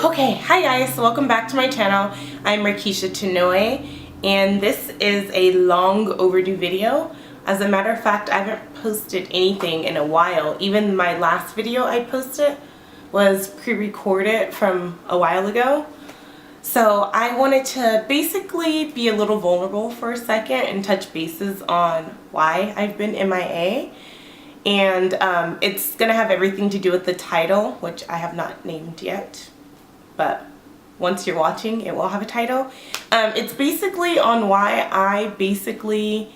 Okay, hi guys, welcome back to my channel. I'm Tonoi, and this is a long overdue video. As a matter of fact, I haven't posted anything in a while. Even my last video I posted was pre-recorded from a while ago. So I wanted to basically be a little vulnerable for a second and touch bases on why I've been MIA. And it's going to have everything to do with the title, which I have not named yet. But once you're watching, it will have a title. It's basically on why I basically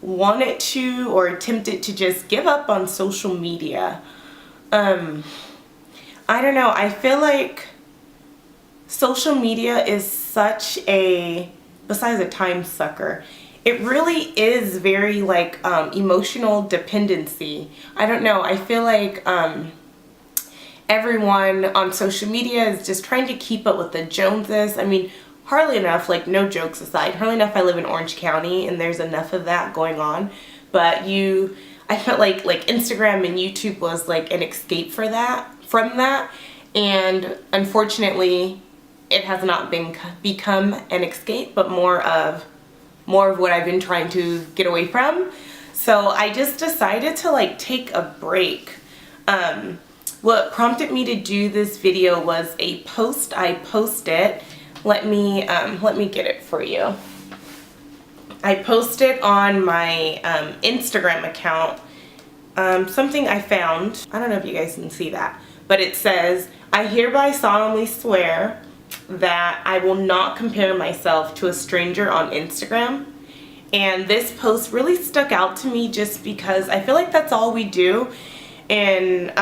wanted to or attempted to just give up on social media. I don't know. I feel like social media is such a, besides a time sucker, it really is very like emotional dependency. I don't know. I feel like everyone on social media is just trying to keep up with the Joneses. I mean, hardly enough, like no jokes aside, hardly enough I live in Orange County and there's enough of that going on. But I felt like Instagram and YouTube was like an escape from that. And unfortunately, it has not become an escape, but more of what I've been trying to get away from. So I just decided to like take a break. What prompted me to do this video was a post I posted. Let me get it for you. I posted on my Instagram account something I found. I don't know if you guys can see that, but it says, "I hereby solemnly swear that I will not compare myself to a stranger on Instagram." And this post really stuck out to me just because I feel like that's all we do. And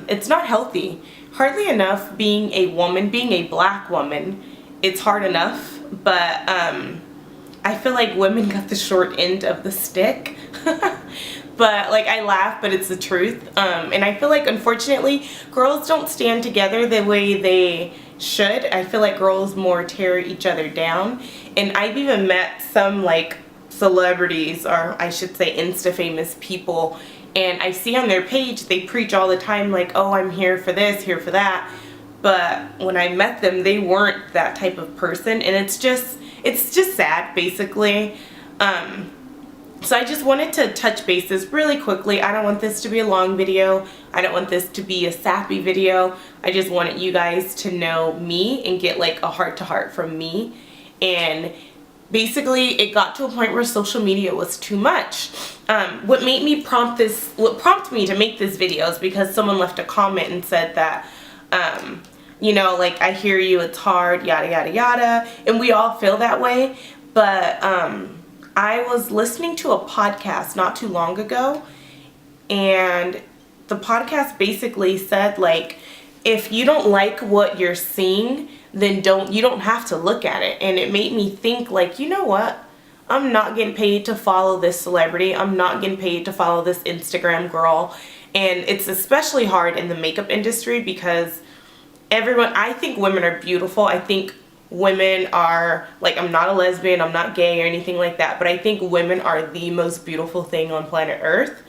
it's not healthy. Hardly enough being a woman, being a black woman, it's hard enough. But I feel like women got the short end of the stick. But like, I laugh, but it's the truth. And I feel like unfortunately girls don't stand together the way they should. I feel like girls more tear each other down. And I've even met some like celebrities, or I should say Insta famous people, and I see on their page they preach all the time like, oh, I'm here for this, here for that. But when I met them, they weren't that type of person, and it's just sad basically. So I just wanted to touch bases really quickly. I don't want this to be a long video. I don't want this to be a sappy video. I just wanted you guys to know me and get like a heart-to-heart from me. And basically it got to a point where social media was too much. What prompted me to make this video is because someone left a comment and said that, you know, like, I hear you, it's hard, yada, yada, yada. And we all feel that way. But I was listening to a podcast not too long ago, and the podcast basically said like, if you don't like what you're seeing, then you don't have to look at it. And it made me think like, you know what? I'm not getting paid to follow this celebrity. I'm not getting paid to follow this Instagram girl. And it's especially hard in the makeup industry because I think women are beautiful. I think women are, like, I'm not a lesbian, I'm not gay or anything like that, but I think women are the most beautiful thing on planet Earth.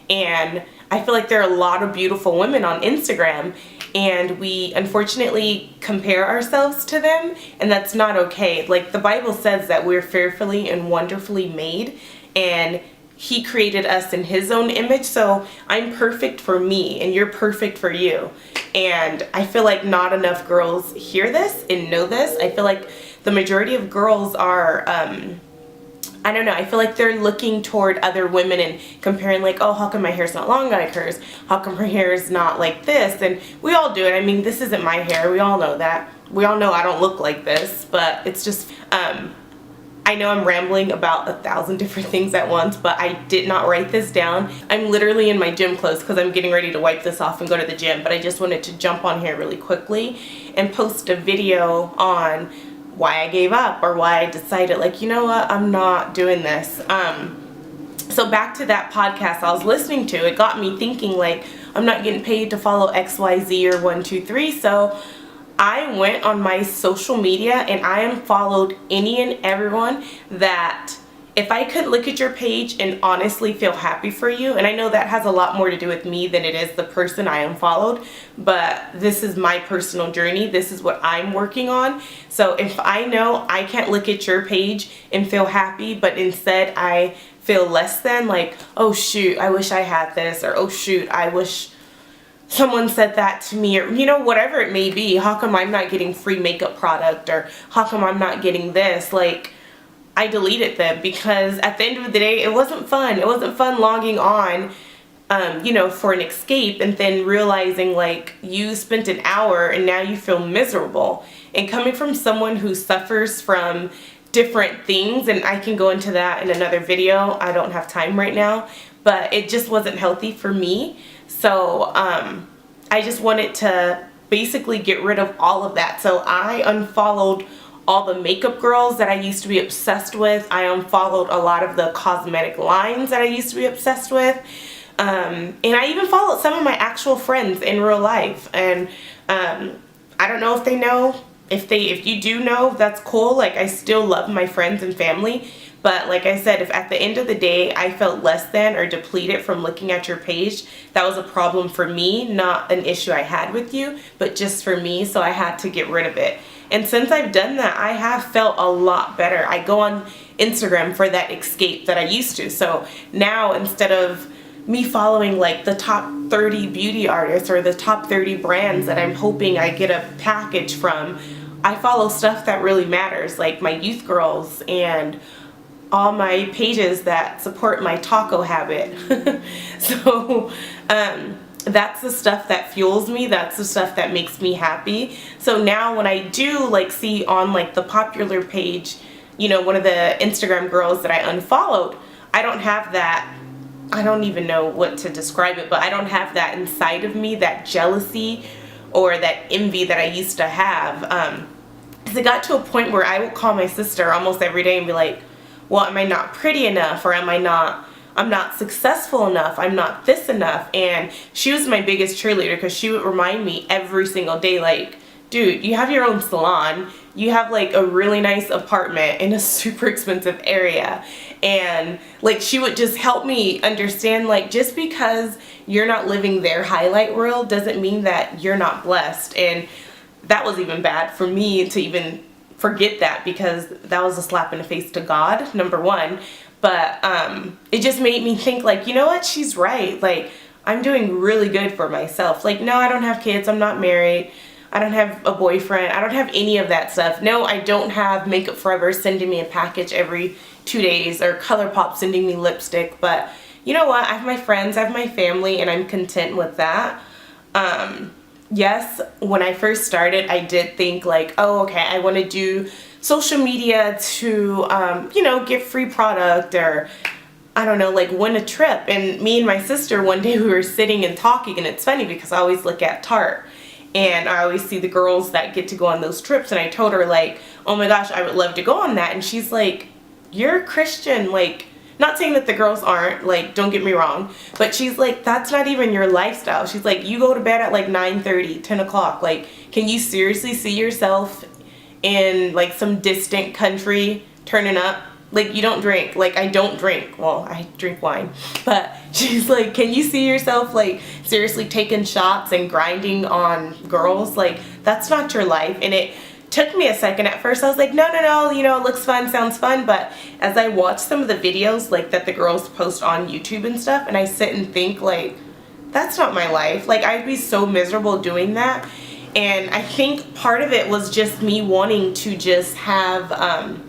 And I feel like there are a lot of beautiful women on Instagram, and we unfortunately compare ourselves to them, and that's not okay. Like, the Bible says that we're fearfully and wonderfully made, and He created us in His own image. So I'm perfect for me and you're perfect for you. And I feel like not enough girls hear this and know this. I feel like the majority of girls are, I don't know, I feel like they're looking toward other women and comparing like, oh, how come my hair's not long like hers? How come her hair is not like this? And we all do it. I mean, this isn't my hair. We all know that. We all know I don't look like this, but it's just, I know I'm rambling about 1,000 different things at once, but I did not write this down. I'm literally in my gym clothes because I'm getting ready to wipe this off and go to the gym, but I just wanted to jump on here really quickly and post a video on why I gave up, or why I decided like, you know what, I'm not doing this. So back to that podcast I was listening to, it got me thinking like, I'm not getting paid to follow XYZ or 123, so I went on my social media and I unfollowed any and everyone that if I could look at your page and honestly feel happy for you, and I know that has a lot more to do with me than it is the person I unfollowed, but this is my personal journey. This is what I'm working on. So if I know I can't look at your page and feel happy, but instead I feel less than, like, oh shoot, I wish I had this, or oh shoot, I wish someone said that to me, or you know, whatever it may be, how come I'm not getting free makeup product, or how come I'm not getting this, like, I deleted them, because at the end of the day, it wasn't fun. It wasn't fun logging on, you know, for an escape, and then realizing like you spent an hour and now you feel miserable. And coming from someone who suffers from different things, and I can go into that in another video, I don't have time right now, but it just wasn't healthy for me. So I just wanted to basically get rid of all of that. So I unfollowed all the makeup girls that I used to be obsessed with. I unfollowed a lot of the cosmetic lines that I used to be obsessed with. And I even followed some of my actual friends in real life. And I don't know if they know. If you do know, that's cool. Like, I still love my friends and family. But like I said, if at the end of the day I felt less than or depleted from looking at your page, that was a problem for me, not an issue I had with you, but just for me. So I had to get rid of it. And since I've done that, I have felt a lot better. I go on Instagram for that escape that I used to. So now, instead of me following like the top 30 beauty artists or the top 30 brands that I'm hoping I get a package from, I follow stuff that really matters, like my youth girls and all my pages that support my taco habit. So that's the stuff that fuels me. That's the stuff that makes me happy. So now when I do like see on like the popular page, you know, one of the Instagram girls that I unfollowed, I don't have that. I don't even know what to describe it, but I don't have that inside of me, that jealousy or that envy that I used to have. Because it got to a point where I would call my sister almost every day and be like, well, am I not pretty enough? Or I'm not successful enough, I'm not this enough. And she was my biggest cheerleader, because she would remind me every single day, like, dude, you have your own salon, you have like a really nice apartment in a super expensive area, and like she would just help me understand, like, just because you're not living their highlight reel doesn't mean that you're not blessed. And that was even bad for me to even forget that, because that was a slap in the face to God, number one. But it just made me think, like, you know what, she's right. Like, I'm doing really good for myself. Like, no, I don't have kids, I'm not married, I don't have a boyfriend, I don't have any of that stuff. No, I don't have Makeup Forever sending me a package every 2 days, or ColourPop sending me lipstick. But you know what, I have my friends, I have my family, and I'm content with that. Yes, when I first started, I did think like, oh, okay, I want to do social media to, you know, get free product, or I don't know, like win a trip. And me and my sister, one day we were sitting and talking, and it's funny because I always look at Tarte and I always see the girls that get to go on those trips, and I told her like, oh my gosh, I would love to go on that. And she's like, you're a Christian, like, not saying that the girls aren't, like, don't get me wrong, but she's like, that's not even your lifestyle. She's like, you go to bed at like 9:30, 10 o'clock. Like, can you seriously see yourself in like some distant country turning up? Like, you don't drink. Like, I don't drink. Well, I drink wine. But she's like, can you see yourself like seriously taking shots and grinding on girls? Like, that's not your life. And it took me a second. At first I was like, no, you know, it looks fun, sounds fun. But as I watch some of the videos like that the girls post on YouTube and stuff, and I sit and think like, that's not my life. Like, I'd be so miserable doing that. And I think part of it was just me wanting to just have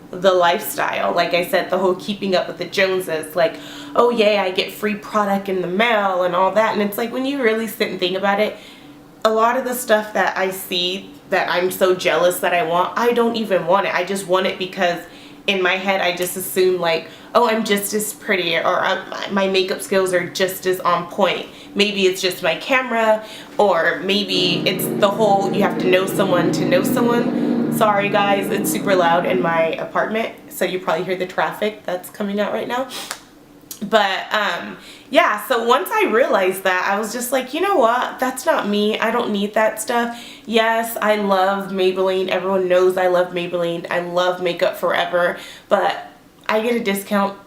the lifestyle. Like I said, the whole keeping up with the Joneses, like, oh yeah, I get free product in the mail and all that. And it's like, when you really sit and think about it, a lot of the stuff that I see that I'm so jealous that I want, I don't even want it. I just want it because in my head I just assume like, oh, I'm just as pretty, or my makeup skills are just as on point. Maybe it's just my camera, or maybe it's the whole you have to know someone to know someone. Sorry guys, it's super loud in my apartment, so you probably hear the traffic that's coming out right now. But yeah, so once I realized that, I was just like, you know what, that's not me. I don't need that stuff. Yes, I love Maybelline. Everyone knows I love Maybelline. I love Makeup Forever, but I get a discount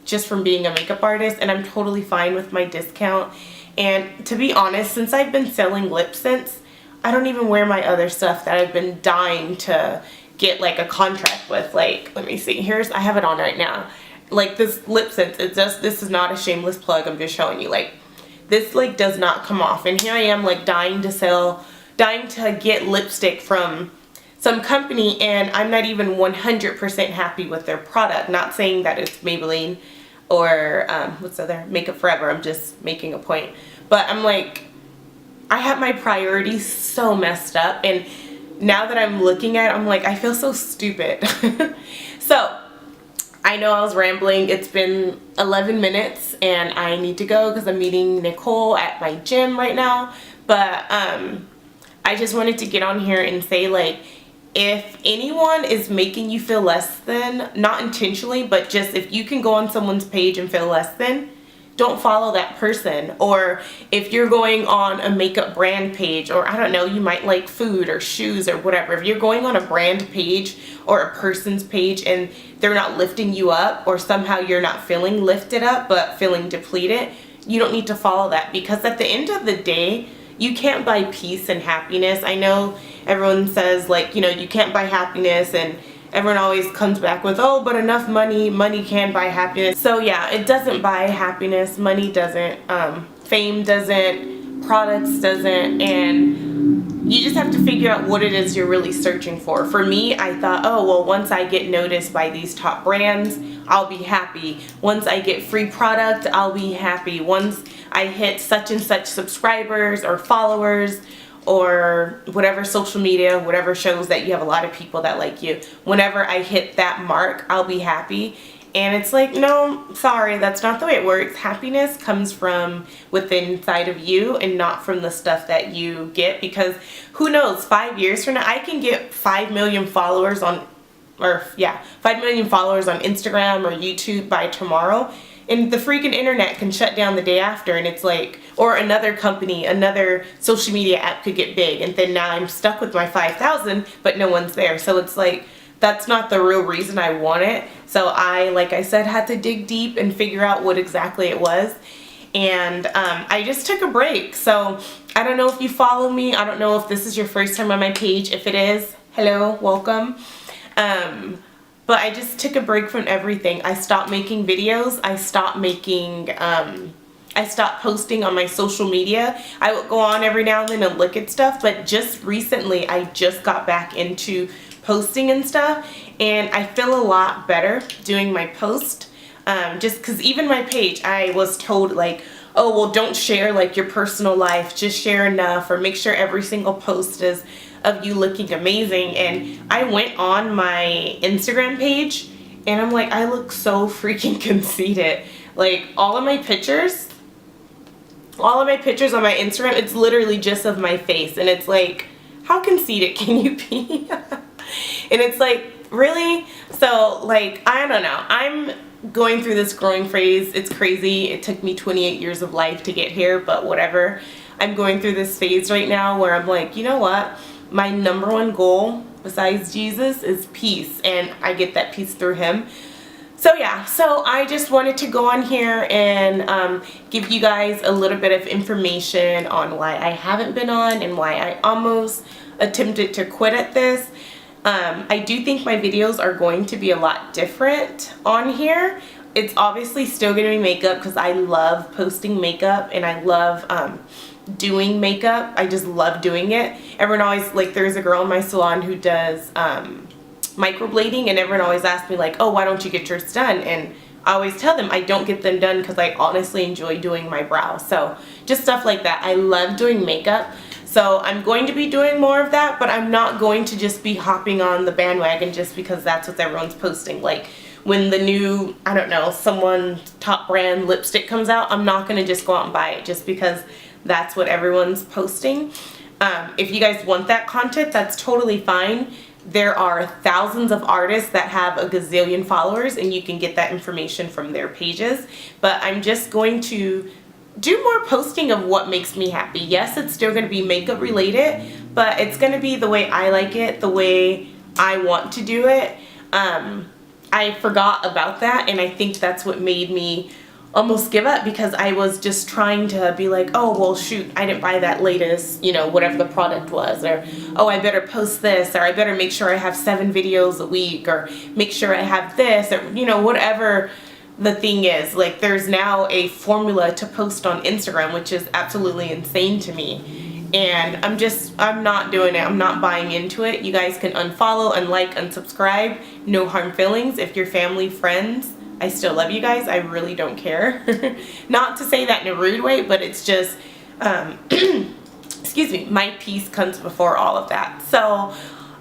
just from being a makeup artist, and I'm totally fine with my discount. And to be honest, since I've been selling lip scents, I don't even wear my other stuff that I've been dying to get like a contract with. Like, let me see, I have it on right now. Like this lip scent, this is not a shameless plug, I'm just showing you, like this like does not come off, and here I am like dying to get lipstick from some company, and I'm not even 100% happy with their product. Not saying that it's Maybelline or what's the other, Makeup Forever, I'm just making a point, but I'm like, I have my priorities so messed up, and now that I'm looking at it, I'm like, I feel so stupid. So I know I was rambling. It's been 11 minutes and I need to go because I'm meeting Nicole at my gym right now. But I just wanted to get on here and say, like, if anyone is making you feel less than, not intentionally, but just if you can go on someone's page and feel less than, don't follow that person. Or if you're going on a makeup brand page, or I don't know, you might like food or shoes or whatever. If you're going on a brand page or a person's page and they're not lifting you up, or somehow you're not feeling lifted up but feeling depleted, you don't need to follow that, because at the end of the day, you can't buy peace and happiness. I know everyone says, like, you know, you can't buy happiness, and everyone always comes back with, oh, but enough money can buy happiness. So yeah, it doesn't buy happiness. Money doesn't, fame doesn't, products doesn't, and you just have to figure out what it is you're really searching for. For me, I thought, oh, well, once I get noticed by these top brands, I'll be happy. Once I get free product, I'll be happy. Once I hit such and such subscribers or followers, or whatever social media, whatever shows that you have a lot of people that like you, whenever I hit that mark, I'll be happy. And it's like, no, sorry, that's not the way it works. Happiness comes from within inside of you and not from the stuff that you get, because who knows, 5 years from now, I can get 5 million followers on, 5 million followers on Instagram or YouTube by tomorrow. And the freaking internet can shut down the day after, and it's like, or another company, another social media app could get big, and then now I'm stuck with my 5,000, but no one's there. So it's like, that's not the real reason I want it. So I, like I said, had to dig deep and figure out what exactly it was. And I just took a break. So I don't know if you follow me. I don't know if this is your first time on my page. If it is, hello, welcome. But I just took a break from everything. I stopped making videos. I stopped posting on my social media. I would go on every now and then and look at stuff, but just recently I just got back into posting and stuff, and I feel a lot better doing my post. Just because even my page, I was told, like, oh, well, don't share like your personal life, just share enough, or make sure every single post is of you looking amazing. And I went on my Instagram page and I'm like, I look so freaking conceited. Like all of my pictures on my Instagram, it's literally just of my face, and it's like, how conceited can you be? And it's like, really? So like, I don't know, I'm going through this growing phase. It's crazy. It took me 28 years of life to get here, but whatever. I'm going through this phase right now where I'm like, you know what? My number one goal besides Jesus is peace, and I get that peace through him. So yeah, so I just wanted to go on here and give you guys a little bit of information on why I haven't been on and why I almost attempted to quit at this. I do think my videos are going to be a lot different on here. It's obviously still going to be makeup because I love posting makeup and I love doing makeup. I just love doing it. Everyone always, like, there's a girl in my salon who does microblading, and everyone always asks me like, oh, why don't you get yours done? And I always tell them I don't get them done because I honestly enjoy doing my brows. So just stuff like that. I love doing makeup. So I'm going to be doing more of that, but I'm not going to just be hopping on the bandwagon just because that's what everyone's posting. Like when the new, I don't know, someone top brand lipstick comes out, I'm not going to just go out and buy it just because that's what everyone's posting. If you guys want that content, that's totally fine. There are thousands of artists that have a gazillion followers, and you can get that information from their pages. But I'm just going to do more posting of what makes me happy. Yes, it's still going to be makeup related, but it's going to be the way I like it, the way I want to do it. I forgot about that, and I think that's what made me almost give up, because I was just trying to be like, oh, well, shoot, I didn't buy that latest, you know, whatever the product was, or, oh, I better post this, or I better make sure I have 7 videos a week, or make sure I have this, or, you know, whatever the thing is. Like, there's now a formula to post on Instagram, which is absolutely insane to me. And I'm not doing it. I'm not buying into it. You guys can unfollow, unlike, unsubscribe. No hard feelings. If you're family, friends, I still love you guys. I really don't care. Not to say that in a rude way, but it's just, excuse me, my peace comes before all of that. So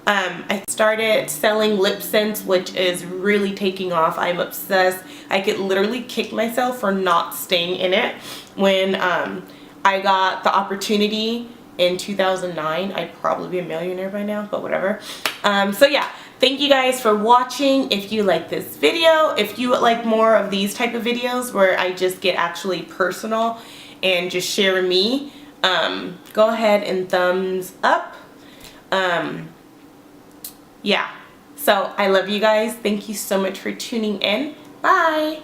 I started selling lip scents, which is really taking off. I'm obsessed. I could literally kick myself for not staying in it. When I got the opportunity in 2009, I'd probably be a millionaire by now, but whatever. So yeah. Thank you guys for watching. If you like this video, if you would like more of these type of videos where I just get actually personal and just share me, go ahead and thumbs up. Yeah, so I love you guys. Thank you so much for tuning in. Bye.